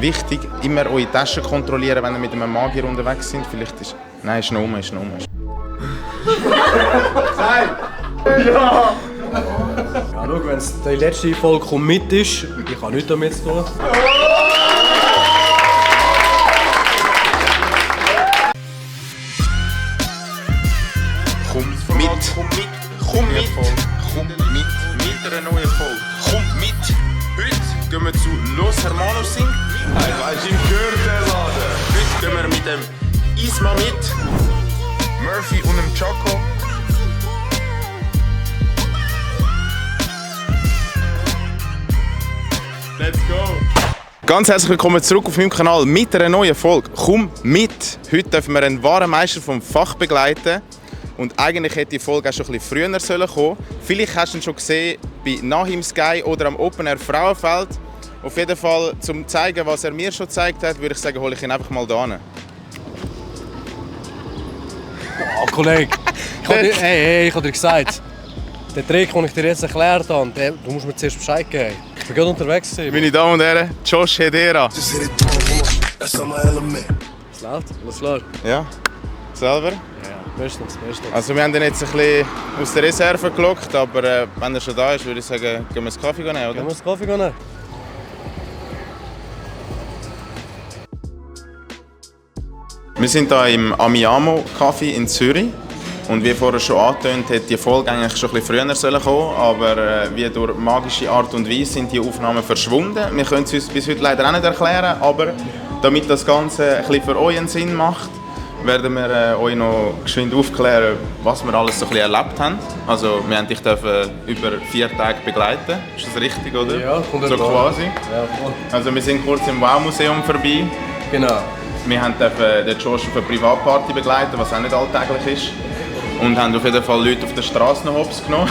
Wichtig, immer eure Taschen kontrollieren, wenn ihr mit einem Magier unterwegs sind. Vielleicht ist... Nein, ist noch um. Nein! Ja! Ja, schau, wenn es die letzte Folge mit ist, ich habe nichts damit zu tun. Komm mit einer neuen Folge. Komm mit! Heute gehen wir zu Los Hermanos Sing. Hast du ihm gehört, der Laden? Heute gehen wir mit dem Isma mit, Murphy und dem Choco. Let's go! Ganz herzlich willkommen zurück auf meinem Kanal mit einer neuen Folge. Komm mit! Heute dürfen wir einen wahren Meister vom Fach begleiten. Und eigentlich hätte die Folge auch schon ein bisschen früher kommen sollen. Vielleicht hast du ihn schon gesehen bei Nahim Sky oder am Open Air Frauenfeld. Auf jeden Fall, um zu zeigen, was er mir schon gezeigt hat, würde ich sagen, hole ich ihn einfach mal da hin. Oh, Kollege, ich habe dir gesagt, den Trick, den ich dir jetzt erklärt habe, du musst mir zuerst Bescheid geben. Ich bin gerade unterwegs. Meine Damen und Herren, Josh Hedera. Was läuft? Was läuft? Ja, selber? Bestens. Also wir haben ihn jetzt ein bisschen aus der Reserve gelockt, aber wenn er schon da ist, würde ich sagen, gehen wir einen Kaffee nehmen, oder? Gehen wir einen Kaffee nehmen? Wir sind hier im Amiamo Café in Zürich. Und wie vorher schon angetönt, hätte die Folge eigentlich schon ein bisschen früher kommen, aber wie durch magische Art und Weise sind die Aufnahmen verschwunden. Wir können es uns bis heute leider auch nicht erklären, aber damit das Ganze ein bisschen für euch einen Sinn macht, werden wir euch noch geschwind aufklären, was wir alles so ein bisschen erlebt haben. Also wir dich über 4 Tage begleiten, ist das richtig, oder? Ja, so quasi. Ja, voll. Also wir sind kurz im Wow-Museum vorbei. Genau. Wir haben den Josh auf eine Privatparty begleiten, was auch nicht alltäglich ist. Und haben auf jeden Fall Leute auf der Straße noch hops genommen.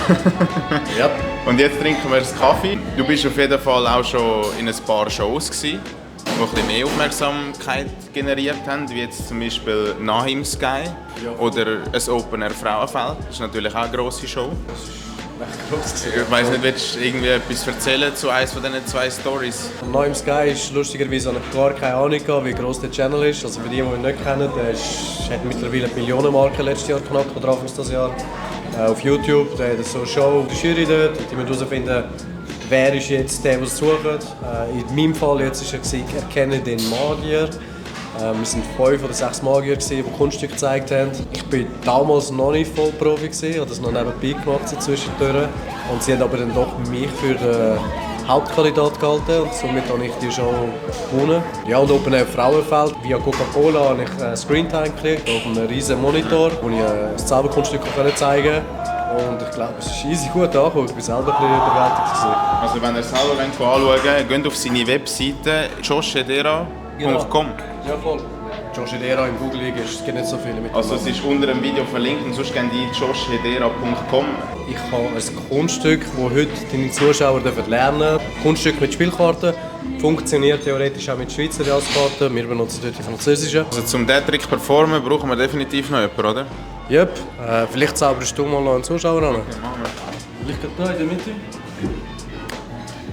Yep. Und jetzt trinken wir einen Kaffee. Du bist auf jeden Fall auch schon in ein paar Shows gewesen, die ein bisschen mehr Aufmerksamkeit generiert haben, wie jetzt zum Beispiel Nahim Sky oder ein Open Air Frauenfeld. Das ist natürlich auch eine grosse Show. Ich weiss nicht, willst du irgendwie etwas erzählen zu eines von diesen 2 Stories? Nahim Sky ist lustigerweise gar keine Ahnung, wie gross der Channel ist. Also für die ihn nicht kennen, der hat mittlerweile die Millionenmarke letztes Jahr geknackt oder Anfang dieses Jahr. Auf YouTube, der hat so eine Show, die Jury dort, die müssen herausfinden, wer ist jetzt der, der es sucht. In meinem Fall jetzt war er «Erkenne den Magier». Wir waren 5 oder 6 Magier, die Kunststücke gezeigt haben. Ich war damals noch nicht Vollprofi, ich habe das noch nebenbei gemacht zwischendurch. Und sie haben aber dann doch mich für den Hauptkandidat gehalten und somit habe ich die Show gewonnen. Ja, und Open Air Frauenfeld, via Coca-Cola habe ich einen Screentime gekriegt auf einem riesen Monitor, wo ich das Zauberkunststück zeigen konnte. Und ich glaube, es ist easy gut angekommen. Ich war selber ein bisschen überwältigt. Also wenn ihr es selber anschauen wollt, geht auf seine Webseite joshedera.com. Ja, voll. Josh Hedera im Google es gibt nicht so viele mit. Also es ist unter dem Video verlinkt und sonst gehen die joshedera.com. Ich habe ein Kunststück, das heute deine Zuschauer lernen dürfen. Kunststück mit Spielkarten. Funktioniert theoretisch auch mit Schweizer Jazzkarten. Wir benutzen dort die französischen. Also zum diesen Trick performen brauchen wir definitiv noch jemanden, oder? Yep. Vielleicht zauberst du mal noch einen Zuschauer an. Okay, machen wir. Vielleicht gerade da in der Mitte.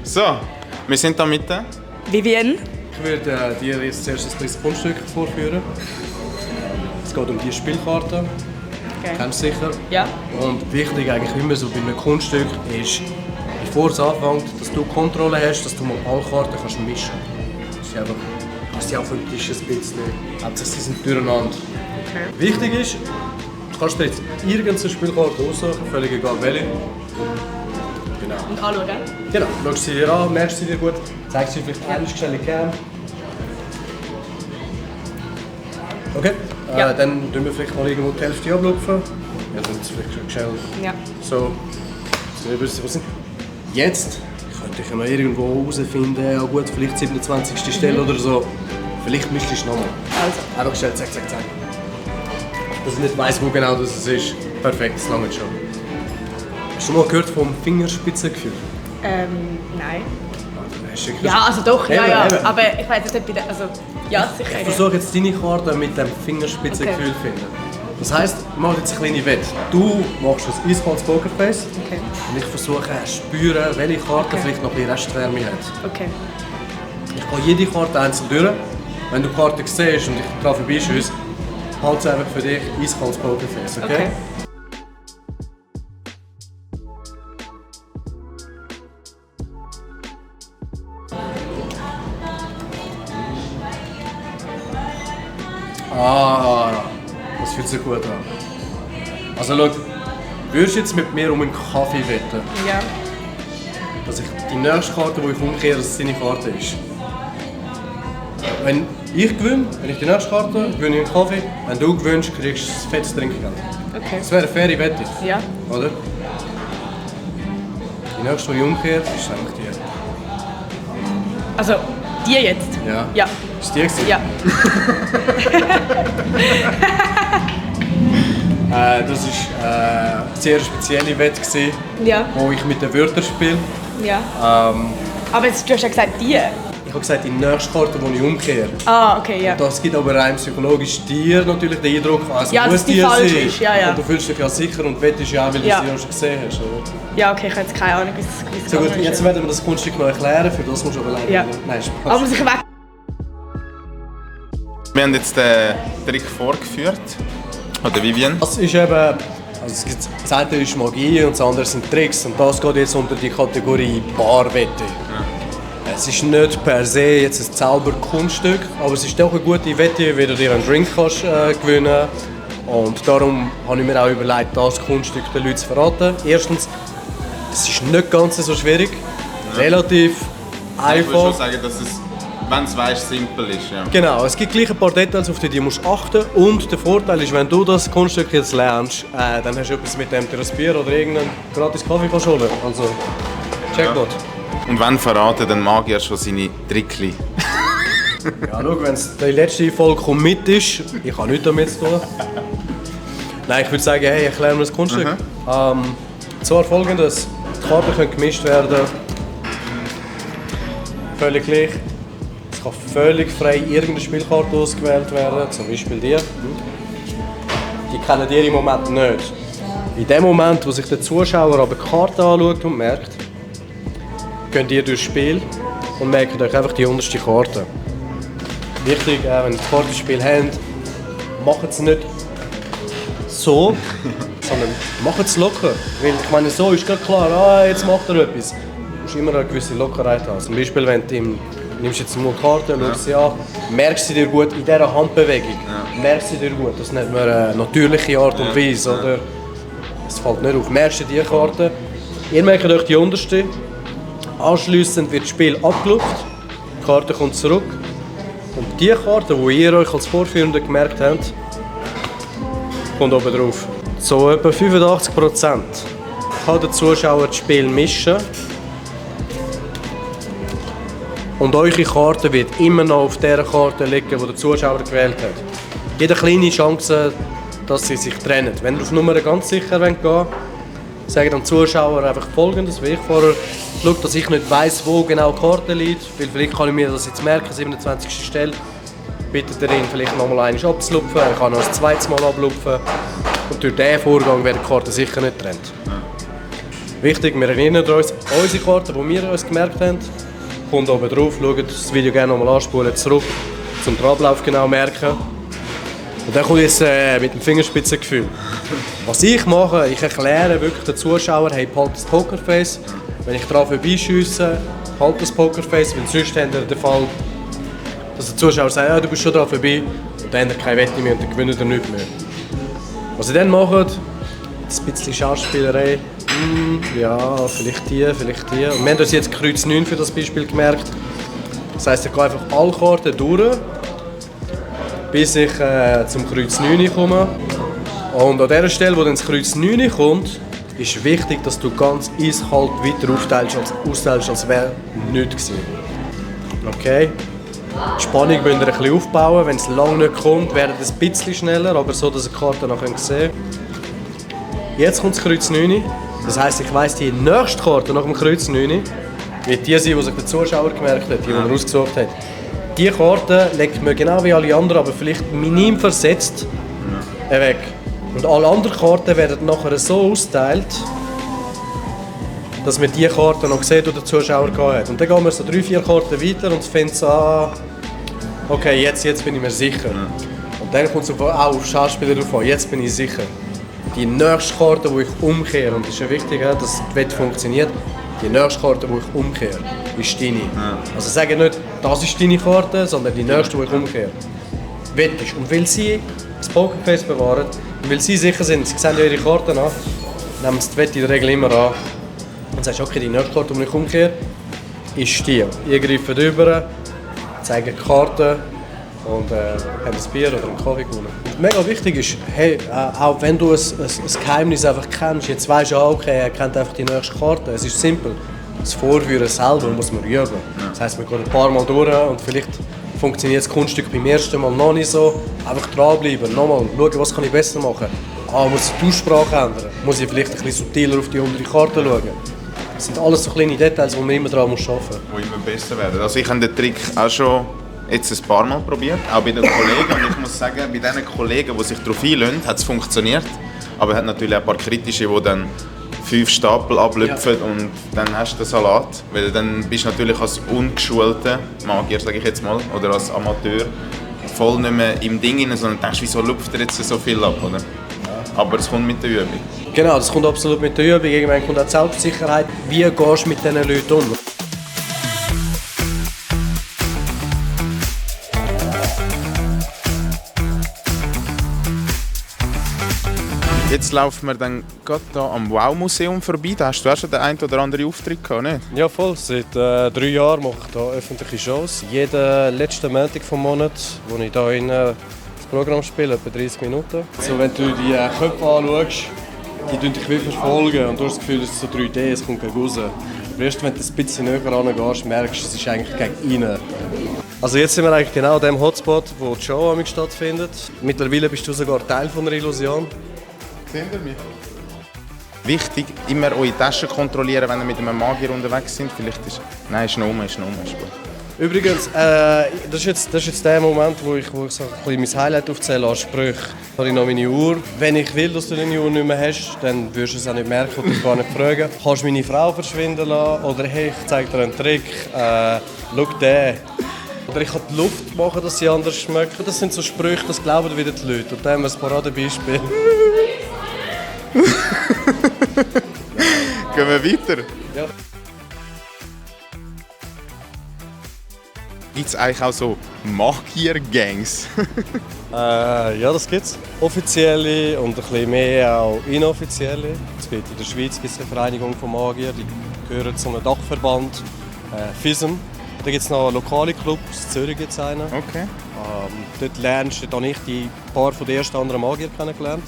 So, wir sind da Mitte. Vivienne. Ich werde dir jetzt zuerst ein kleines Kunststück vorführen. Es geht um die Spielkarte. Okay. Kennst du sicher? Ja. Und wichtig eigentlich immer so bei einem Kunststück ist, bevor es anfängt, dass du Kontrolle hast, dass du mal alle Karten kannst mischen kannst. Das ist einfach, kannst du auf dem Tisch ein bisschen, hauptsächlich sie sind durcheinander. Okay. Wichtig ist, du kannst dir jetzt irgendeine Spielkarte aussuchen, völlig egal welche. Genau. Und anschauen? Genau, schaust sie dir an, merkst sie dir gut, zeigst sie vielleicht einmal schnell Kern. Okay, Ja. dann tun wir vielleicht mal irgendwo die Hälfte ablupfen. Ja, dann ist es vielleicht schon schnell. Ja. So, wir wissen, was sind. Jetzt könnte ich ja noch irgendwo herausfinden, ja gut, vielleicht 27. Stelle oder so. Vielleicht müsstest du nochmal. Also. Einfach schnell, zack. Dass ich nicht weiss, wo genau das ist. Perfekt, das lange schon. Hast du mal gehört vom Fingerspitzengefühl? Nein. Hast du Ja, also doch, ja. Eben. Aber ich weiß nicht, ob ich also, ja, sicher. Ich versuche jetzt deine Karte mit dem Fingerspitzengefühl zu finden. Das heisst, wir machen jetzt eine kleine Wette. Du machst ein eiskaltes Pokerface Okay. und ich versuche zu spüren, welche Karte vielleicht noch ein bisschen Restwärme hat. Okay. Ich gehe jede Karte einzeln durch. Wenn du die Karte siehst und ich daran vorbeischiesse, halt es einfach für dich eiskaltes Pokerface, okay? Ah, das fühlt sich gut an. Also schau, würdest du jetzt mit mir um einen Kaffee wetten, Ja. dass ich die nächste Karte, die ich umkehre, dass es deine Karte ist? Wenn ich gewinne, wenn ich die nächste Karte, gewinne ich einen Kaffee. Wenn du gewinnst, kriegst du ein fettes Trinkgeld. Okay. Das wäre eine faire Wette, Ja. oder? Die nächste, die ich umkehre, ist eigentlich die. Also, die jetzt? Ja. Ja. Ist die gewesen? Ja. Das war eine sehr spezielle Wette, Ja. wo ich mit den Wörtern spiele. Ja. Aber jetzt, du hast ja gesagt, die. Ich habe gesagt, die nächste Karte, die ich umkehre. Ah, okay, ja. Das gibt aber rein psychologisch dir natürlich den Eindruck, also Ja, muss dass die dir falsch sein. ist, ja, ja. Und du fühlst dich ja sicher und wettest ja auch, weil du Ja. sie ja schon gesehen hast. Oder? Ja, okay, ich habe jetzt keine Ahnung, wie es So gut, gegangen ist. jetzt werden wir das Kunststück noch erklären, für das musst du aber leider Ja. Nein, Spaß. Aber muss ich weg? Wir haben jetzt den Trick vorgeführt. Oder Vivian? Das ist eben, also es gibt, das eine ist Magie und das andere sind Tricks und das geht jetzt unter die Kategorie Barwette. Es ist nicht per se jetzt ein Zauberkunststück, aber es ist doch eine gute Wette, wie du dir einen Drink kannst, gewinnen und darum habe ich mir auch überlegt, das Kunststück den Leuten zu verraten. Erstens, es ist nicht ganz so schwierig, relativ Ich würde schon einfach. sagen, dass es, wenn es weißt, simpel ist. Ja. Genau, es gibt gleich ein paar Details, auf die du musst achten musst. Und der Vorteil ist, wenn du das Kunststück jetzt lernst, dann hast du etwas, mit dem dir ein Bier oder irgendeinen gratis Kaffee kannst holen. Also, Jackpot. Und wenn verraten, dann mag er schon seine Trickli. Ja, schau, wenn es die letzte Folge kommt mit ist, ich habe nichts damit zu tun. Nein, ich würde sagen, hey, erklären wir das Kunststück. Zwar folgendes, die Karten können gemischt werden. Völlig gleich. Es kann völlig frei irgendeine Spielkarte ausgewählt werden, zum Beispiel die. Die kennen die im Moment nicht. In dem Moment, wo sich der Zuschauer aber die Karte anschaut und merkt, geht ihr durchs Spiel und merkt euch einfach die unterste Karte. Wichtig, wenn ihr das Kartenspiel habt, macht es nicht so, sondern macht es locker. Weil ich meine, so ist gerade klar, jetzt macht er etwas. Du musst immer eine gewisse Lockerheit haben. Zum Beispiel, wenn du nimmst jetzt mal die Karte und schaust sie an, merkst du dir gut in dieser Handbewegung. Merkst du dir gut. Das nennt man eine natürliche Art und Weise. Oder? Es fällt nicht auf. Merkst du die Karte? Ihr merkt euch die unterste. Anschliessend wird das Spiel abgelupft. Die Karte kommt zurück. Und die Karte, die ihr euch als Vorführende gemerkt habt, kommt oben drauf. So etwa 85% kann der Zuschauer das Spiel mischen. Und eure Karte wird immer noch auf der Karte liegen, die der Zuschauer gewählt hat. Es gibt eine kleine Chance, dass sie sich trennen. Wenn ihr auf Nummer ganz sicher gehen wollt, sagt dem Zuschauer einfach Folgendes, wie ich vorher. Schaut, dass ich nicht weiss, wo genau die Karte liegt, weil vielleicht kann ich mir das jetzt merken, 27. Stelle. Bittet er ihn vielleicht noch mal einmal abzulupfen, er kann noch ein zweites Mal ablupfen. Und durch diesen Vorgang werden die Karten sicher nicht getrennt. Wichtig, wir erinnern uns, unsere Karte, die wir uns gemerkt haben, kommt oben drauf, schaut das Video gerne noch mal anspulen, zurück, zum den Ablauf genau merken. Und dann kommt jetzt mit dem Fingerspitzengefühl. Was ich mache, ich erkläre wirklich den Zuschauer, hey, halt das Pokerface. Wenn ich daran vorbeischiesse, halt das Pokerface, weil sonst haben wir den Fall, dass der Zuschauer sagt, ja, du bist schon daran vorbei, und dann hat er keine Wette mehr und dann gewinnt er nichts mehr. Was ich dann mache, ein bisschen Schauspielerei, ja, vielleicht die. Und wir haben uns jetzt Kreuz 9 für das Beispiel gemerkt. Das heisst, ich gehe einfach alle Karten durch, bis ich zum Kreuz 9 komme. Und an der Stelle, wo dann das Kreuz 9 kommt, ist wichtig, dass du ganz eiskalt weiter austeilst, als wäre nichts gewesen. Okay? Die Spannung müsst ihr ein bisschen aufbauen. Wenn es lange nicht kommt, wird es ein bisschen schneller, aber so, dass ihr die Karte noch sehen könnt. Jetzt kommt das Kreuz 9. Das heisst, ich weiss, die nächste Karte nach dem Kreuz 9 wird die sein, die sich der Zuschauer gemerkt hat, die er ausgesucht hat. Diese Karte legt man genau wie alle anderen, aber vielleicht minim versetzt weg. Und alle anderen Karten werden nachher so ausgeteilt, dass man die Karte noch sieht, die der Zuschauer hat. Und dann gehen wir so 3-4 Karten weiter und finden so an, okay, jetzt bin ich mir sicher. Und dann kommt es auch auf Schauspieler drauf an, jetzt bin ich sicher. Die nächste Karte, die ich umkehre, und das ist ja wichtig, dass die Wette funktioniert, die nächste Karte, die ich umkehre, ist deine. Also sage nicht, das ist deine Karte, sondern die nächste, die ich umkehre. Wettest. Und weil sie das Pokerface bewahren, und weil sie sicher sind, sie sehen ja ihre Karten an, nehmen sie die Wette in der Regel immer an und sagen, okay, die nächste Karte, die ich umkehre, ist die. Ich greife drüber, zeige die Karte und haben ein Bier oder einen Kaffee gewonnen. Mega wichtig ist, hey, auch wenn du ein Geheimnis einfach kennst, jetzt weisst du, okay, er kennt einfach die nächste Karte. Es ist simpel. Das Vorführen selber muss man üben. Das heisst, man geht ein paar Mal durch und vielleicht funktioniert das Kunststück beim ersten Mal noch nicht so. Einfach dranbleiben, nochmal schauen, was kann ich besser machen. Muss ich die Aussprache ändern? Muss ich vielleicht ein bisschen subtiler auf die untere Karte schauen? Das sind alles so kleine Details, die man immer daran arbeiten muss. Die immer besser werden. Also ich habe den Trick auch schon jetzt ein paar Mal probiert, auch bei den Kollegen. Und ich muss sagen, bei den Kollegen, die sich darauf einlassen, hat es funktioniert. Aber es hat natürlich auch ein paar kritische, die dann 5 Stapel ablüpfen und dann hast du den Salat. Weil dann bist du natürlich als ungeschulter Magier, sage ich jetzt mal, oder als Amateur, voll nicht mehr im Ding rein, sondern denkst, wieso lupft er jetzt so viel ab, oder? Aber es kommt mit der Übung. Genau, das kommt absolut mit der Übung. Irgendwann kommt auch die Selbstsicherheit. Wie gehst du mit diesen Leuten um? Jetzt laufen wir dann gerade hier am Wow-Museum vorbei. Da hast du auch schon den einen oder anderen Auftritt gehabt, nicht? Ja, voll. Seit 3 Jahren mache ich hier öffentliche Shows. Jeden letzten Montag vom Monat, wo ich hier das Programm spiele, etwa 30 Minuten. So, wenn du die Köpfe anschaust, die dich wirklich verfolgen und du hast das Gefühl, es ist so 3D, es kommt gegen raus. Aber erst wenn du ein bisschen näher rangehst, merkst du, es ist eigentlich gegen innen. Also jetzt sind wir eigentlich genau an dem Hotspot, wo die Show stattfindet. Mittlerweile bist du sogar Teil von der Illusion. Sehen Sie mich? Wichtig, immer eure Taschen kontrollieren, wenn ihr mit einem Magier unterwegs sind. Vielleicht ist... Nein, ist noch um, ist gut. Übrigens, das ist jetzt der Moment, wo ich so ein bisschen mein Highlight aufzähle an Sprüchen. Da habe ich noch meine Uhr. Wenn ich will, dass du deine Uhr nicht mehr hast, dann wirst du es auch nicht merken und dich gar nicht fragen. Kannst du meine Frau verschwinden lassen? Oder hey, ich zeige dir einen Trick. Schau den. Oder ich kann die Luft machen, dass sie anders schmecken. Das sind so Sprüche, das glauben wieder die Leute. Und da haben wir ein Paradebeispiel. Gehen wir weiter? Ja. Gibt es eigentlich auch so Magier-Gangs? Ja, das gibt's. Offizielle und ein bisschen mehr auch inoffizielle. Es gibt in der Schweiz gibt's eine Vereinigung von Magier, die gehören zu einem Dachverband, FISM. Da gibt es noch lokale Clubs, in Zürich gibt es einen. Okay. Dort lernst du dann ich die paar von den ersten anderen Magier kennengelernt,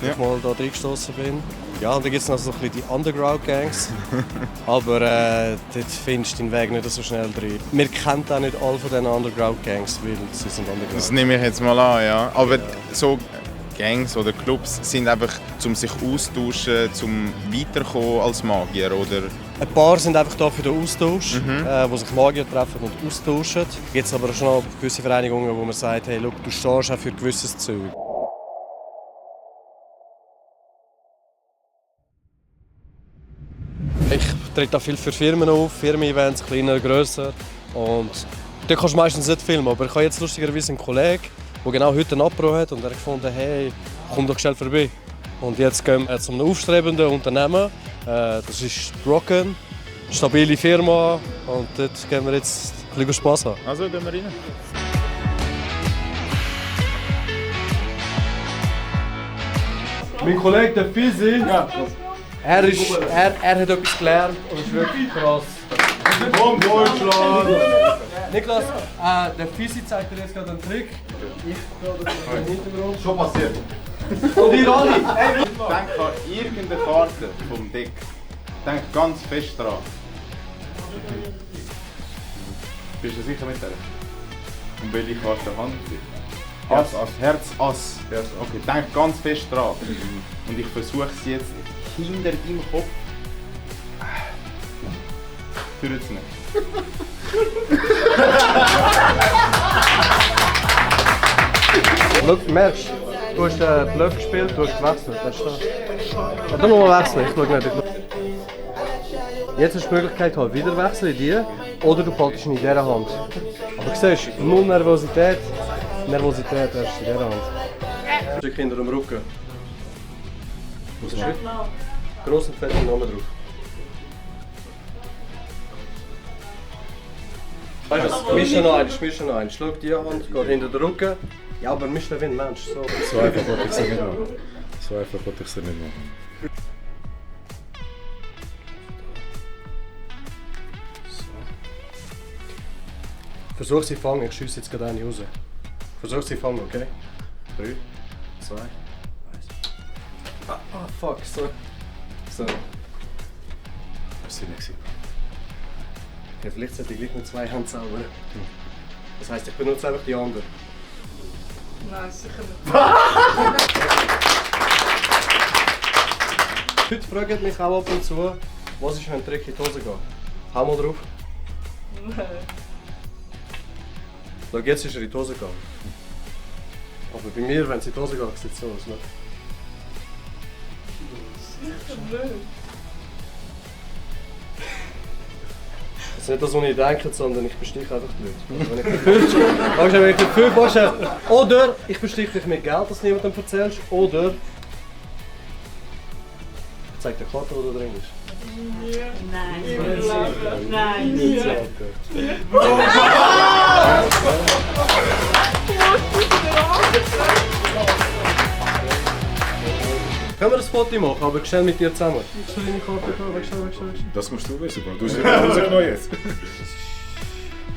als ich mal da reingestossen bin. Ja, und dann gibt es noch so ein bisschen die Underground-Gangs. Aber dort findest du den Weg nicht so schnell drin. Wir kennen auch nicht alle von diesen Underground-Gangs, weil sie sind Underground. Das nehme ich jetzt mal an, ja. Aber so Gangs oder Clubs sind einfach, um sich austauschen, um weiterkommen als Magier, oder? Ein paar sind einfach da für den Austausch, wo sich Magier treffen und austauschen. Es gibt aber schon noch gewisse Vereinigungen, wo man sagt, hey, look, du stehst auch für gewisses Zeug. Ich trete auch viel für Firmen auf, Firmen-Events, kleiner, grösser. Und da kannst du meistens nicht filmen, aber ich habe jetzt lustigerweise einen Kollegen, der genau heute einen Apro hat und er hat gefunden, hey, komm doch schnell vorbei. Und jetzt gehen wir zu einem aufstrebenden Unternehmen, das ist Rocken, eine stabile Firma und dort gehen wir jetzt ein bisschen Spass haben. Also gehen wir rein. Mein Kollege, der Fisi, er hat etwas gelernt und ist wirklich krass. Komm, Deutschland! Niklas, der Fisi zeigt dir jetzt gerade einen Trick. Ich gehe im Hintergrund. Schon passiert. Und ihr alle! Denk an irgendeine Karte vom Deck. Denk ganz fest dran. Bist du sicher mit der? Und welche Karte handelt es sich? Herz, Ass. Herz, Ass. Okay, denk ganz fest dran. Und ich versuche es jetzt hinter deinem Kopf. Führt es nicht. Schau, merkst du, hast den Bluff gespielt, du hast gewechselt. Du musst mal wechseln, ich schau nicht. Jetzt hast du die Möglichkeit, halt wieder wechseln in die oder du behaltest ihn in dieser Hand. Aber du siehst, null Nervosität. Nervosität erst in dieser Hand. Ein Stück hinter dem Rücken. Gross und fett Namen drauf. Weißt du was? Misch noch einen. Schau die Hand, geht hinter den Rücken. Ja, aber misch den wie ein Mensch. So einfach wollte ich es nicht machen. So einfach wollte ich es nicht machen. Versuch sie fangen, ich schiesse jetzt gerade eine raus. Versuch sie fangen, okay? 3, 2, 1. Fuck, so. So. Das war nicht. Ja, vielleicht sollte ich gleich mit 2 Händen zaubern. Das heisst, ich benutze einfach die andere. Nein, sicher nicht. Leute fragen mich auch ab und zu, was ist, wenn ein Trick in die Hose geht. Hau mal drauf. Nein. Schau, jetzt ist er in die Hose gegangen. Aber bei mir, wenn es in die Hose geht, sieht es so aus. Ne? Das ist nicht das, was ich denke, sondern ich bestiche einfach blöd. Wenn ich nicht viel vorstelle, oder ich bestiche dich mit Geld, das niemandem erzählst, oder ich zeig dir die Karte, die da drin ist. Nein. Nein. Können wir ein Foto machen, aber schnell mit dir zusammen. Hast du deine Karte gehabt? Wegstellen. Das musst du wissen, Bro. Du hast ja rausgenommen jetzt.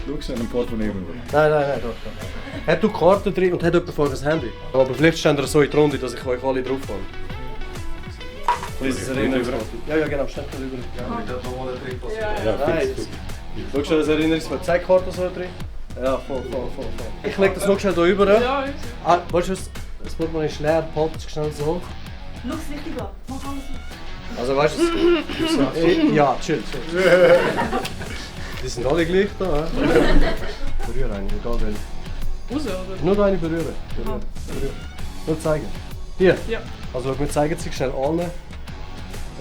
Schau schnell ein Portemonnaie. Nein, doch. Hat du Karten drin und hat jemand vorher ein Handy? Aber vielleicht stehen wir so in die Runde, dass ich euch alle drauf habe. Lies das Erinnerungsfoto. Ja, genau, steht da drüber. Ja, Nein. Schau schnell das Erinnerungsfoto. Zeig die Karte so drin. Ja, voll. Ich leg das noch schnell hier rüber. Ja, Weißt du was? Das Portemonnaie ist leer, behalte es schnell so. Schau es richtig an. Mach alles. Also weißt du, ja, chill. Die sind alle gleich da. Berühre einen, egal welchen. Raus, oder? Nur eine berühren. Nur zeigen. Hier. Ja. Also wir zeigen sich schnell allen.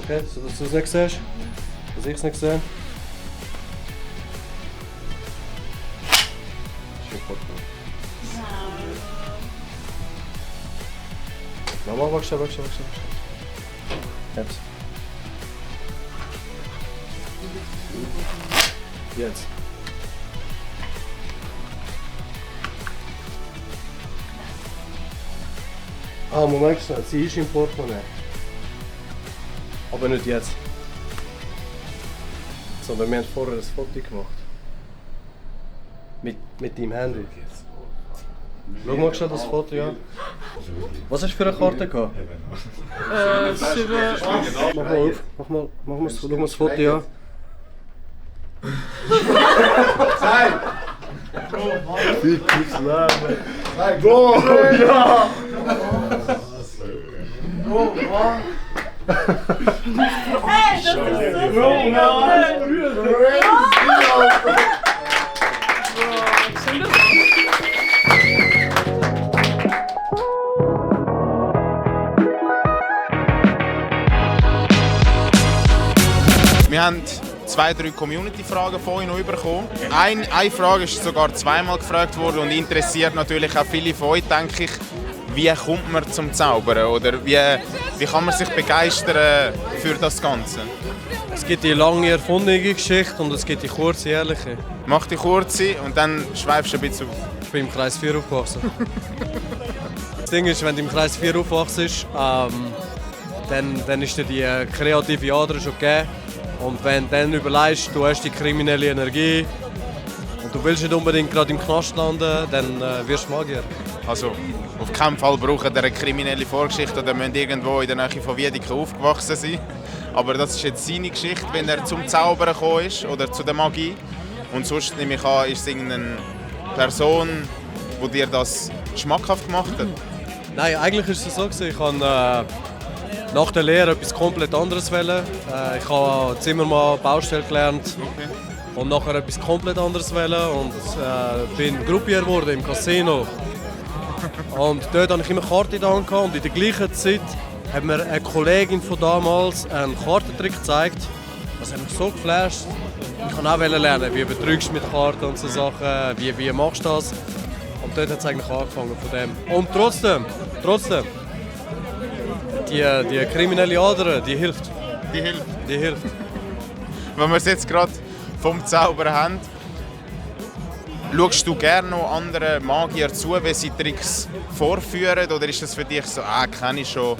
Okay, so dass du es nicht siehst. Dass ich es nicht sehe. Nochmal, wachst du. Jetzt. Jetzt. Moment schnell, sie ist im Portemonnaie. Aber nicht jetzt. Sondern wir haben vorher ein Foto gemacht. Mit deinem Handy. Schau mal schnell das Foto, ja. Was hast du für eine Karte gehabt? 7. Mach mal auf. Schau mal das Foto, ja. Bro! Ja! Hey, das ist so Wir haben 2-3 Community-Fragen von euch noch bekommen. Eine Frage ist sogar zweimal gefragt worden und interessiert natürlich auch viele von euch, denke ich. Wie kommt man zum Zaubern oder wie kann man sich begeistern für das Ganze? Es gibt die lange erfundene Geschichte und es gibt die kurze, ehrliche. Mach die kurze und dann schweifst du ein bisschen auf. Ich bin im Kreis 4 aufgewachsen. Das Ding ist, wenn du im Kreis 4 aufwachst, dann ist dir die kreative Ader schon gegeben. Und wenn du dann überlegst, du hast die kriminelle Energie und du willst nicht unbedingt gerade im Knast landen, dann wirst du Magier. Also auf keinen Fall brauchen wir eine kriminelle Vorgeschichte oder müssen irgendwo in der Nähe von Wiedeke aufgewachsen sein. Aber das ist jetzt seine Geschichte, wenn er zum Zaubern gekommen ist oder zu der Magie. Und sonst nehme ich an, ist es irgendeine Person, die dir das schmackhaft gemacht hat? Nein, eigentlich ist es so, ich habe nach der Lehre etwas komplett anderes wollen. Ich habe Zimmermann, Baustelle gelernt und nachher etwas komplett anderes wollen und bin Gruppier geworden im Casino. Und dort hatte ich immer Karten in der Hand und in der gleichen Zeit hat mir eine Kollegin von damals einen Kartentrick gezeigt. Das hat mich so geflasht. Ich wollte auch lernen, wie betrügst du mit Karten und so Sachen, wie machst du das. Und dort hat es eigentlich angefangen von dem. Und trotzdem, die kriminelle Ader, die hilft. Die hilft. Wenn wir es jetzt gerade vom Zaubern haben, schaust du gerne noch anderen Magier zu, wie sie Tricks vorführen? Oder ist das für dich so, kenne ich schon?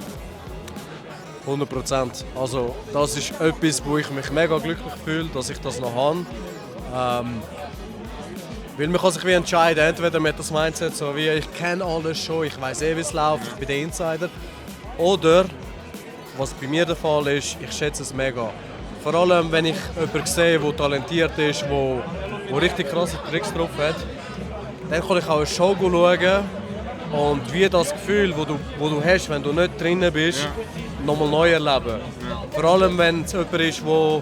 100%. Also das ist etwas, wo ich mich mega glücklich fühle, dass ich das noch habe. Weil man kann sich wie entscheiden, entweder mit das Mindset so wie ich kenne alles schon, ich weiß wie es läuft, ich bin der Insider. Oder, was bei mir der Fall ist, ich schätze es mega. Vor allem, wenn ich jemanden sehe, der talentiert ist, der richtig krasse Tricks drauf hat, dann kann ich auch eine Show schauen und wie das Gefühl, das du hast, wenn du nicht drinnen bist, nochmal neu erleben. Vor allem, wenn es jemand ist, der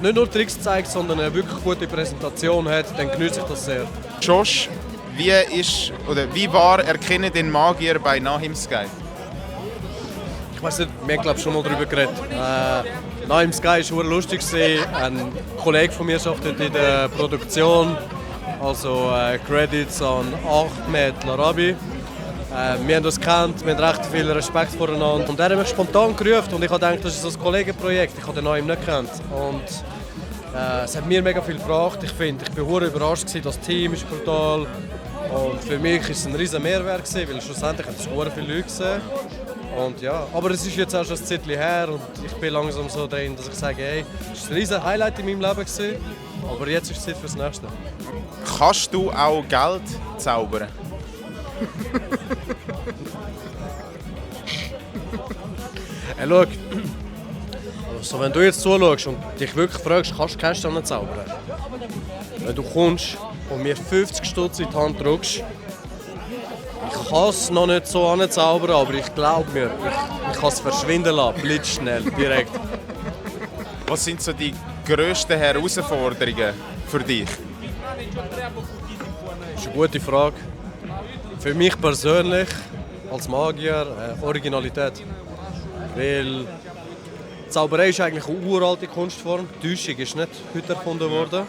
nicht nur Tricks zeigt, sondern eine wirklich gute Präsentation hat, dann genieße ich das sehr. Josh, wie war Erkennen den Magier bei Nahim Sky? Ich weiß nicht, wir haben glaube schon mal darüber geredet. Nahim Sky war lustig. Ein Kollege von mir arbeitet in der Produktion. Also Credits an Ahmed Larabi. Wir haben uns gekannt, wir haben recht viel Respekt voreinander. Und er hat mich spontan gerufen und ich habe gedacht, das ist ein Kollegenprojekt. Ich habe den Nahim nicht gekannt. Und es hat mir mega viel gebracht. Ich war sehr überrascht, das Team ist brutal. Und für mich war es ein riesen Mehrwert, weil schlussendlich hat es sehr viele Leute gesehen. Und ja, aber es ist jetzt auch schon ein Zeitchen her und ich bin langsam so drin, dass ich sage, hey, es war ein riesen Highlight in meinem Leben gewesen, aber jetzt ist es Zeit für das Nächste. Kannst du auch Geld zaubern? Hey, schau, also, wenn du jetzt zuschaust und dich wirklich fragst, kannst du Cash zaubern? Wenn du kommst und mir 50 Stutz in die Hand drückst, ich kann es noch nicht so anzaubern, aber ich glaube mir, ich kann es verschwinden lassen, blitzschnell, direkt. Was sind so die grössten Herausforderungen für dich? Das ist eine gute Frage. Für mich persönlich, als Magier, Originalität. Weil Zauberei ist eigentlich eine uralte Kunstform, Täuschung ist nicht heute erfunden worden.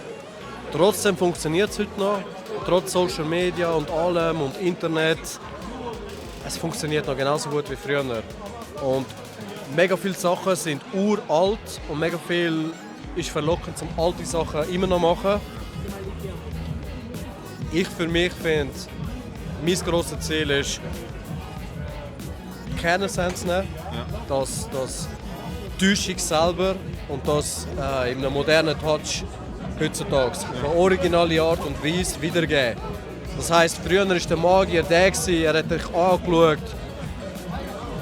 Trotzdem funktioniert es heute noch, trotz Social Media und allem und Internet. Es funktioniert noch genauso gut wie früher. Und mega viele Sachen sind uralt und mega viel ist verlockend, um alte Sachen immer noch zu machen. Ich für mich finde, mein grosses Ziel ist, Kernessenz nehmen, das Täuschung selber und das in einem modernen Touch heutzutage auf eine originale Art und Weise wiedergeben. Das heisst, früher war der Magier der, er hat dich angeschaut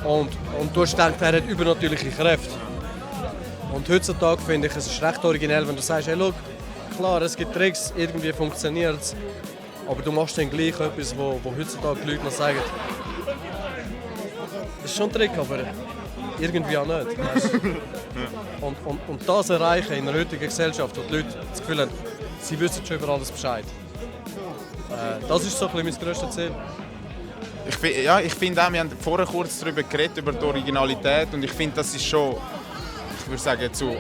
und du hast gedacht, er hat übernatürliche Kräfte. Und heutzutage finde ich, es ist recht originell, wenn du sagst, hey, schau, klar, es gibt Tricks, irgendwie funktioniert es, aber du machst dann gleich etwas, wo heutzutage die Leute noch sagen, das ist schon ein Trick, aber irgendwie auch nicht. Weißt? Und das erreichen in einer heutigen Gesellschaft, wo die Leute das Gefühl haben, sie wissen schon über alles Bescheid. Das ist so ein bisschen mein grösstes Ziel. Ich finde auch, wir haben vorher kurz darüber geredet, über die Originalität, und ich finde, das ist schon, ich würde sagen, zu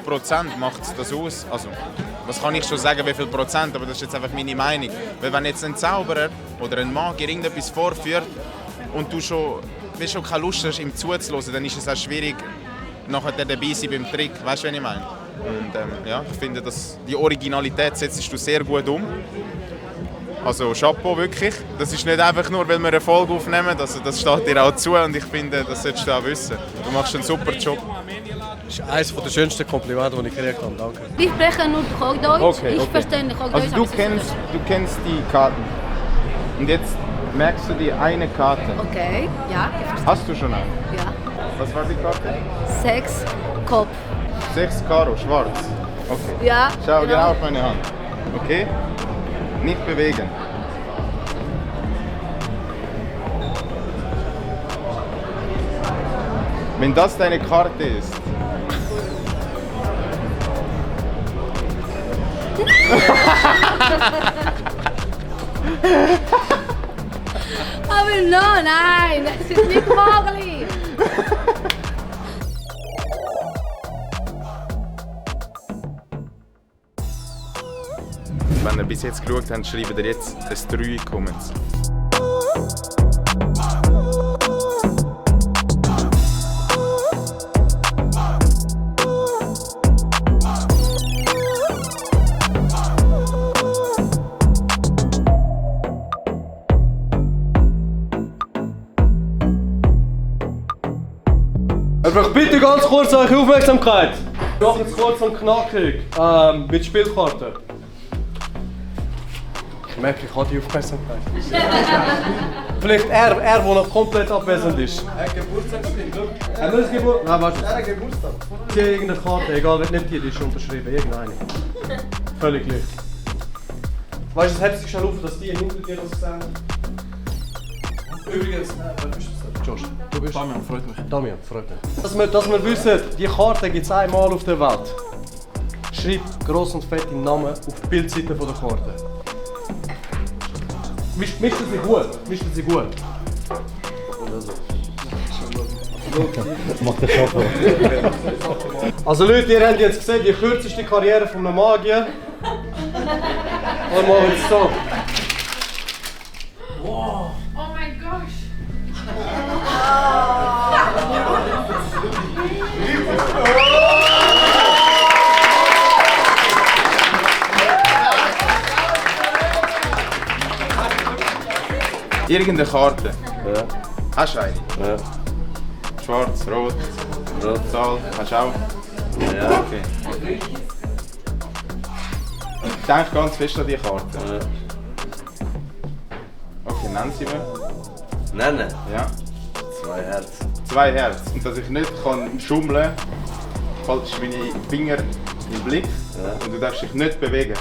80% macht es das aus. Also, was kann ich schon sagen, wie viel Prozent, aber das ist jetzt einfach meine Meinung. Weil wenn jetzt ein Zauberer oder ein Magier irgendetwas vorführt und du schon keine Lust hast, ihm zuzuhören, dann ist es auch schwierig, nachher dabei sein beim Trick. Weißt du, was ich meine? Und ja, ich finde, dass die Originalität setzt du sehr gut um. Also Chapeau, wirklich. Das ist nicht einfach nur, weil wir eine Folge aufnehmen, also das steht dir auch zu, und ich finde, das solltest du auch wissen. Du machst einen super Job. Das ist eines der schönsten Komplimente, die ich gekriegt habe. Danke. Ich spreche nur Hochdeutsch, Okay. ich verstehe nicht Hochdeutsch. Also du kennst die Karten. Und jetzt merkst du die eine Karte. Okay, ja, ich verstehe. Hast du schon eine? Ja. Was war die Karte? 6 Kopf. 6 Karo, schwarz. Okay. Ja, Schau genau auf meine Hand. Okay? Nicht bewegen. Wenn das deine Karte ist. Aber nein, das ist nicht möglich. Wenn ihr bis jetzt geschaut habt, schreibt ihr jetzt ein 3 in die Comments. Ich brauche bitte ganz kurz eure Aufmerksamkeit. Wir machen es kurz und knackig. Mit Spielkarten. Ich merke, ich habe die Aufmerksamkeit. Vielleicht er, der noch komplett abwesend ist. Geburtstagsspiel. Haben wir das Geburtstag? Nein, warte. Er hat Geburtstag. Zieh irgendeine Karte, egal, wer nicht die ist unterschrieben. Irgendeine. Völlig gleich. Weißt du, es hebt sich schon auf, dass die hinter dir das sehen. Übrigens, wer bist du? Josh, du bist? Damian, freut mich. Damian, freut mich. Dass wir wissen, die Karte gibt es einmal auf der Welt. Schreib gross und fett deinen Namen auf die Bildseite der Karte. Mischt sie gut. Mischt sie gut. Macht der Schaffer. Also Leute, ihr habt jetzt gesehen, die kürzeste Karriere von einem Magier. Und mal jetzt so. Oh mein Gott. Irgendeine Karte. Ja. Hast du eine? Ja. Schwarz, rot, Zahl. Hast du auch? Ja. Okay. Denk ganz fest an die Karte. Ja. Okay, nenn sie mir. Nennen? Ja. 2 Herz. 2 Herz. Und dass ich nicht schummeln kann, haltest du meine Finger im Blick und du darfst dich nicht bewegen.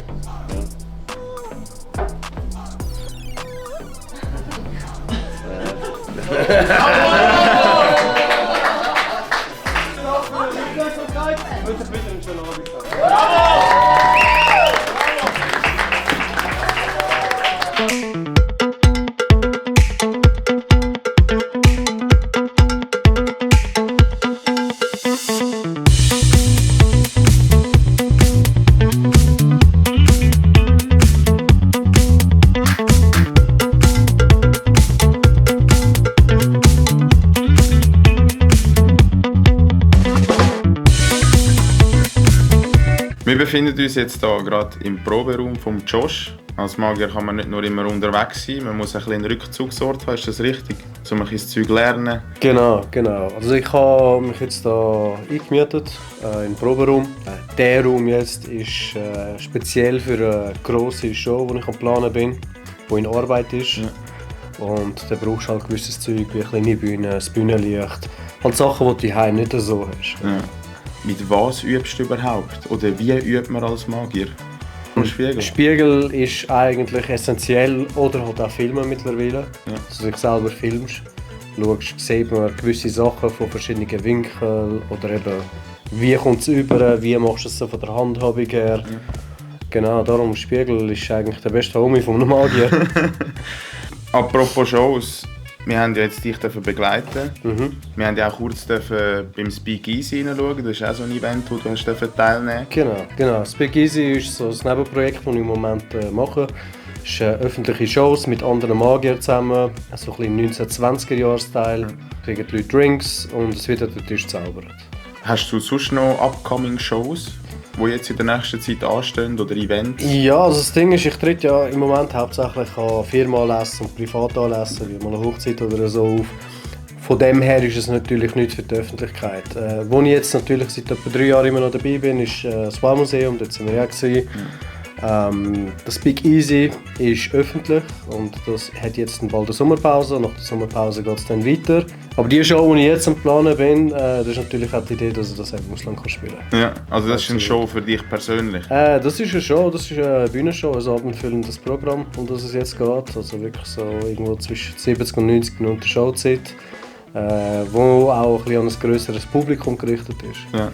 Wir befinden uns jetzt hier gerade im Proberaum von Josh. Als Magier kann man nicht nur immer unterwegs sein, man muss ein bisschen einen Rückzugsort haben, ist das richtig? Um ein bisschen das Zeug lernen. Genau. Also ich habe mich jetzt hier eingemietet, im Proberaum. Der Raum jetzt ist speziell für eine grosse Show, die ich am Planen bin, die in Arbeit ist. Ja. Und da brauchst du halt gewisses Zeug, wie eine kleine Bühne, das Bühnenlicht. Halt Sachen, die du zu Hause nicht so hast. Ja. Mit was übst du überhaupt? Oder wie übt man als Magier? Spiegel? Spiegel ist eigentlich essentiell, oder halt auch Filmen mittlerweile. Ja. Also du selber filmst, schaust, sieht man gewisse Sachen von verschiedenen Winkeln oder eben wie kommt es über, wie machst du es so von der Handhabung her. Ja. Genau, darum Spiegel ist eigentlich der beste Homie vom Magier. Apropos Shows, wir haben ja jetzt dich begleiten. Wir haben ja auch kurz beim Speak Easy hineinschauen. Das ist auch so ein Event, wo du teilnehmen durfst. Genau. Speak Easy ist so ein Nebenprojekt, das ich im Moment mache. Es ist öffentliche Shows mit anderen Magiern zusammen, so ein bisschen 1920er-Jahre-Style. Kriegen die Leute Drinks und es wird der Tisch gezaubert. Hast du sonst noch upcoming Shows, die jetzt in der nächsten Zeit anstehen oder Events? Ja, also das Ding ist, ich trete ja im Moment hauptsächlich an Firmenanlässen und Privatanlässen, wie mal eine Hochzeit oder so auf. Von dem her ist es natürlich nichts für die Öffentlichkeit. Wo ich jetzt natürlich seit etwa 3 Jahren immer noch dabei bin, ist das Wahlmuseum, dort sind wir ja gewesen. Das Speak Easy ist öffentlich und das hat jetzt bald eine Sommerpause. Nach der Sommerpause geht es dann weiter. Aber die Show, die ich jetzt am Planen bin, das ist natürlich auch die Idee, dass ich das im Ausland spielen kann. Ja, also das ist eine Show für dich persönlich? Das ist eine Show, das ist eine Bühnenshow, ein abendfüllendes Programm, um das es jetzt geht. Also wirklich so irgendwo zwischen 70 und 90 Minuten Showzeit, wo auch ein bisschen an ein grösseres Publikum gerichtet ist. Ja.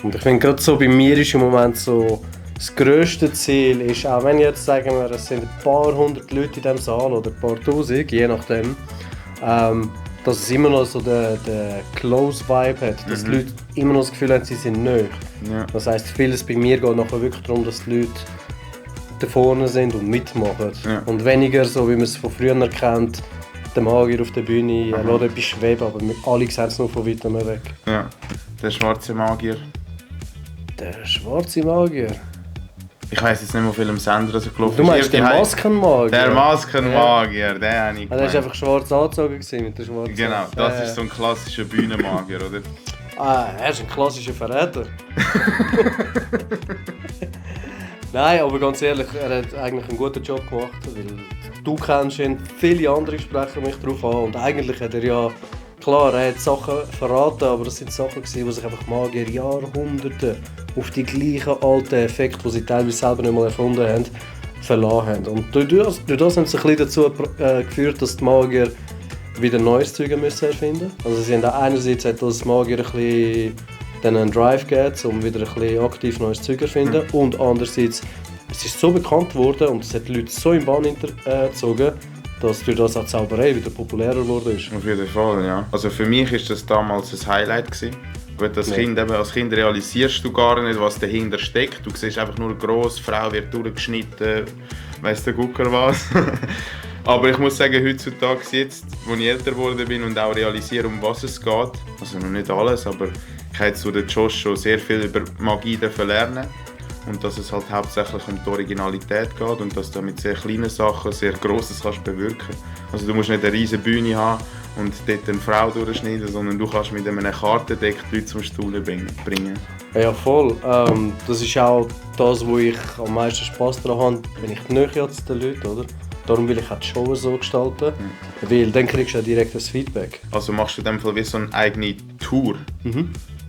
Und ich finde gerade so, bei mir ist im Moment so, das grösste Ziel ist, auch wenn jetzt sagen wir, es sind ein paar hundert Leute in diesem Saal oder ein paar tausend, je nachdem, dass es immer noch so den Close Vibe hat, dass die Leute immer noch das Gefühl haben, sie sind nahe. Ja. Das heisst, vieles bei mir geht nachher wirklich darum, dass die Leute da vorne sind und mitmachen. Ja. Und weniger so, wie man es von früher kennt, der Magier auf der Bühne, er lässt etwas schweben, aber alle sehen es nur von weitem weg. Ja, der schwarze Magier. Der schwarze Magier? Ich weiss jetzt nicht, auf welchem Sender das gelaufen ist. Du meinst den Maskenmagier? Der Maskenmagier, den habe ich Er war einfach schwarz angezogen mit der schwarzen. Genau, das ist so ein klassischer Bühnenmagier, oder? Er ist ein klassischer Verräter. Nein, aber ganz ehrlich, er hat eigentlich einen guten Job gemacht, weil du kennst ihn, viele andere sprechen mich darauf an und eigentlich hat er ja, klar, er hat Sachen verraten, aber das sind Sachen gewesen, die sich einfach Magier Jahrhunderte auf die gleichen alten Effekte, die sie teilweise selber nicht mal erfunden haben, verlassen haben. Und durch das haben sie ein bisschen dazu geführt, dass die Magier wieder neues Zeug müssen erfinden. Also sie haben auch einerseits hat das Magier ein bisschen einen Drive gegeben, um wieder ein bisschen aktiv neues Zeug zu erfinden. Und andererseits, es ist so bekannt worden und es hat die Leute so in Bahn gezogen, dass durch das auch die Zauberei wieder populärer geworden ist. Auf jeden Fall, ja. Also für mich war das damals ein Highlight gewesen. Gut, als Kind realisierst du gar nicht, was dahinter steckt. Du siehst einfach nur eine grosse Frau wird durchgeschnitten, weiss der Gucker was. Aber ich muss sagen, heutzutage, jetzt, wo ich älter geworden bin und auch realisiere, um was es geht, also noch nicht alles, aber ich habe jetzt durch den Josh schon sehr viel über Magie lernen und dass es halt hauptsächlich um die Originalität geht und dass du mit sehr kleinen Sachen sehr Grosses kannst bewirken. Also du musst nicht eine riesige Bühne haben und dort eine Frau durchschneiden, sondern du kannst mit einem Kartendeck die Leute zum Staunen bringen. Ja, voll. Das ist auch das, wo ich am meisten Spass daran habe, wenn ich näher zu den Leuten, oder? Darum will ich auch die Show so gestalten, weil dann kriegst du ja direkt das Feedback. Also machst du in dem Fall wie so eine eigene Tour?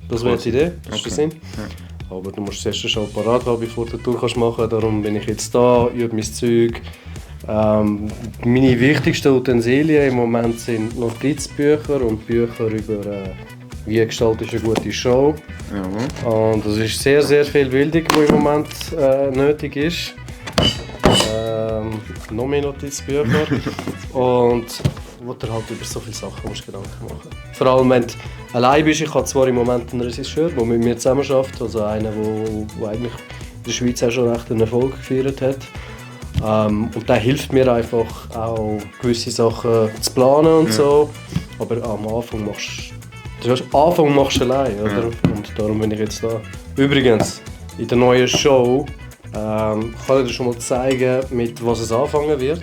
Das wäre die Idee, das ist der Sinn. Ja. Aber du musst zuerst schon parat haben, bevor du die Tour machen kannst. Darum bin ich jetzt da, übe mein Zeug. Meine wichtigsten Utensilien im Moment sind Notizbücher und Bücher über wie gestaltest du eine gute Show. Ja. Und das ist sehr, sehr viel Bildung, die im Moment nötig ist. Noch mehr Notizbücher. Und wo du halt über so viele Sachen musst Gedanken machen. Vor allem, wenn du allein bist. Ich habe zwar im Moment einen Regisseur, der mit mir zusammen arbeitet, also einer, der eigentlich in der Schweiz auch schon recht einen Erfolg gefeiert hat. Und der hilft mir einfach auch, gewisse Sachen zu planen und so. Aber am Anfang machst du allein, oder? Ja. Und darum bin ich jetzt da. Übrigens, in der neuen Show kann ich dir schon mal zeigen, mit was es anfangen wird.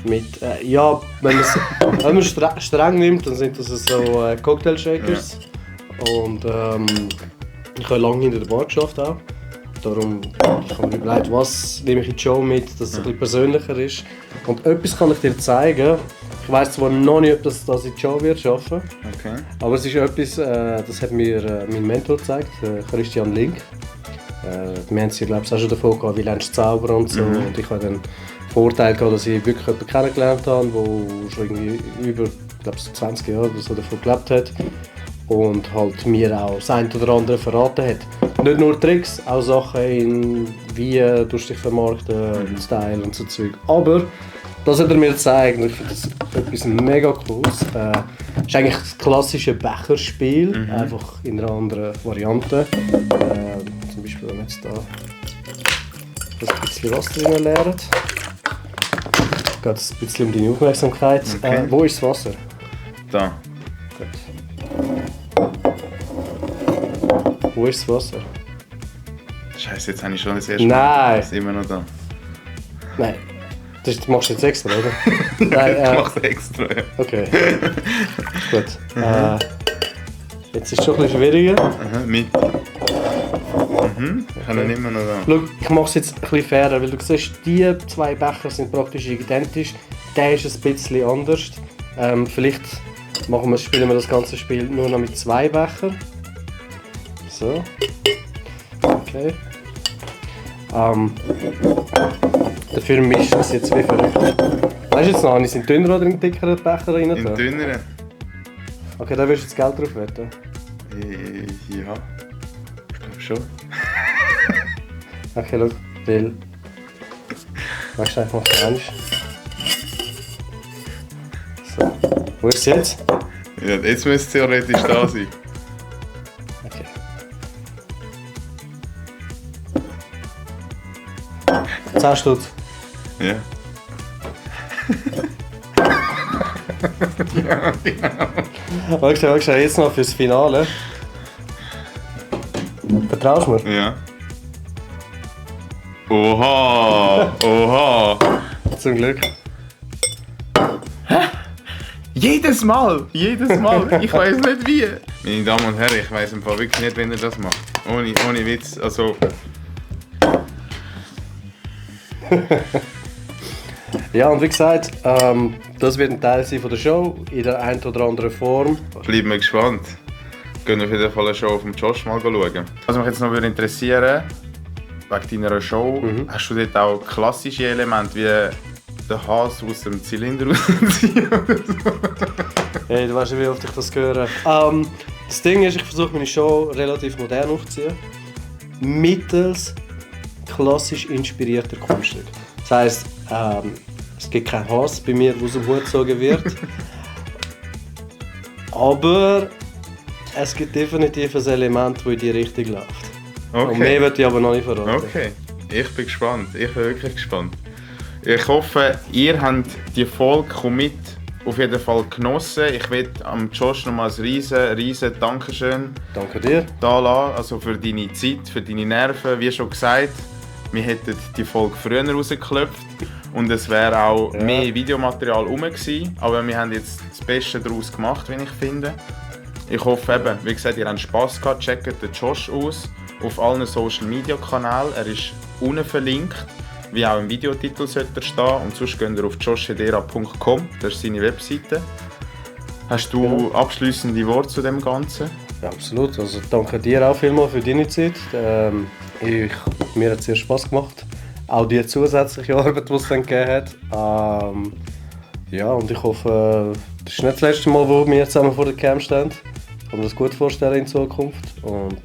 Mit, wenn man es streng nimmt, dann sind das so Cocktail-Shakers. Und ich habe lange hinter der Bar geschafft auch. Darum habe ich mir überlegt, was nehme ich in die Show mit, dass es ein bisschen persönlicher ist. Und etwas kann ich dir zeigen. Ich weiss zwar noch nicht, ob das in die Show wird schaffen. Okay. Aber es ist etwas, das hat mir mein Mentor gezeigt, Christian Link. Wir haben sie, glaube ich, auch schon davon gehabt, wie lernst du zaubern und so. Und ich hatte den Vorteil gehabt, dass ich wirklich jemanden kennengelernt habe, der schon irgendwie über, glaube ich, 20 Jahre oder so davon gelebt hat. Und halt mir auch das eine oder andere verraten hat. Nicht nur Tricks, auch Sachen wie du dich vermarkten, Style und so Zeug. Aber das hat er mir gezeigt und ich finde das etwas mega cooles. Es ist eigentlich das klassische Becherspiel, einfach in einer anderen Variante. Zum Beispiel, wenn wir jetzt da ein bisschen Wasser drin leeren. Geht es ein bisschen um deine Aufmerksamkeit. Okay. Wo ist das Wasser? Da. Gut. Wo ist das Wasser? Scheiße, jetzt habe ich schon das erste Nein. Ist immer noch da. Nein. Das machst du jetzt extra, oder? Nein, Ich mache es extra, ja. Okay. Gut. Jetzt ist es schon ein bisschen schwieriger. Mit. Ich habe ihn immer noch da. Schau, ich mache es jetzt ein bisschen fairer, weil du siehst, die zwei Becher sind praktisch identisch. Der ist ein bisschen anders. Vielleicht spielen wir das ganze Spiel nur noch mit 2 Bechern. So. Okay. Dafür mischen wir es jetzt wie verrückt. Weißt du jetzt noch, sind dünner oder in dickeren Becher rein? Im dünneren? Okay, da wirst du jetzt Geld drauf wetten. Ja. Ich glaube schon. Okay, schau, weil... Weißt du, ich mache eins. So. Wo ist es jetzt? Ja, jetzt müsste es theoretisch da sein. Okay. 10 Stutz. Ja. Schau, jetzt noch fürs Finale. Vertraust du mir? Ja. Oha! Oha! Zum Glück. Jedes Mal! Jedes Mal! Ich weiß nicht wie! Meine Damen und Herren, ich weiß im Fall wirklich nicht, wenn ihr das macht. Ohne Witz. Also. Ja, und wie gesagt, das wird ein Teil sein von der Show, in der einen oder anderen Form. Bleiben wir gespannt. Gehen wir auf jeden Fall eine Show vom Josh mal schauen. Was mich jetzt noch interessieren würde, wegen deiner Show, hast du dort auch klassische Elemente wie den Hase aus dem Zylinder rausziehen oder so? Hey, du weißt nicht, wie oft ich das höre. Das Ding ist, ich versuche meine Show relativ modern aufzuziehen. Mittels klassisch inspirierter Kunststücke. Das heisst, es gibt keinen Hass bei mir, der aus dem Hut gezogen wird. Aber es gibt definitiv ein Element, das in die Richtung läuft. Okay. Und mehr würde ich aber noch nicht verraten. Okay, ich bin gespannt. Ich bin wirklich gespannt. Ich hoffe, ihr habt die Folge mit auf jeden Fall genossen. Ich will am Josh nochmals riesen Dankeschön Danke dir. da lassen, also für deine Zeit, für deine Nerven. Wie schon gesagt, wir hätten die Folge früher rausgeklopft und es wäre auch mehr Videomaterial rum gewesen. Aber wir haben jetzt das Beste daraus gemacht, wie ich finde. Ich hoffe eben, wie gesagt, ihr habt Spass gehabt. Checkt den Josh aus auf allen Social Media Kanälen. Er ist unten verlinkt, wie auch im Videotitel sollte er stehen. Und sonst geht ihr auf joshedera.com, das ist seine Webseite. Hast du abschliessende Worte zu dem Ganzen? Ja, absolut. Also danke dir auch vielmals für deine Zeit. Mir hat es sehr Spass gemacht. Auch die zusätzliche Arbeit, die es dann gegeben hat. Ja, und ich hoffe, das ist nicht das letzte Mal, wo wir zusammen vor der Cam stehen. Ich kann mir das gut vorstellen in Zukunft. Und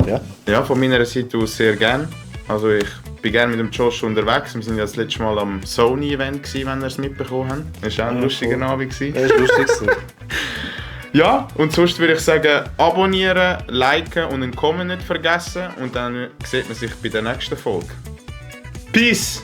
ja. Ja, von meiner Seite aus sehr gerne. Also ich bin gerne mit dem Josh unterwegs. Wir waren ja das letzte Mal am Sony-Event, wenn ihr es mitbekommen habt. Das war auch ein lustiger Abend. Das war lustig. Ja, und sonst würde ich sagen, abonnieren, liken und einen Comment nicht vergessen. Und dann sieht man sich bei der nächsten Folge. Peace!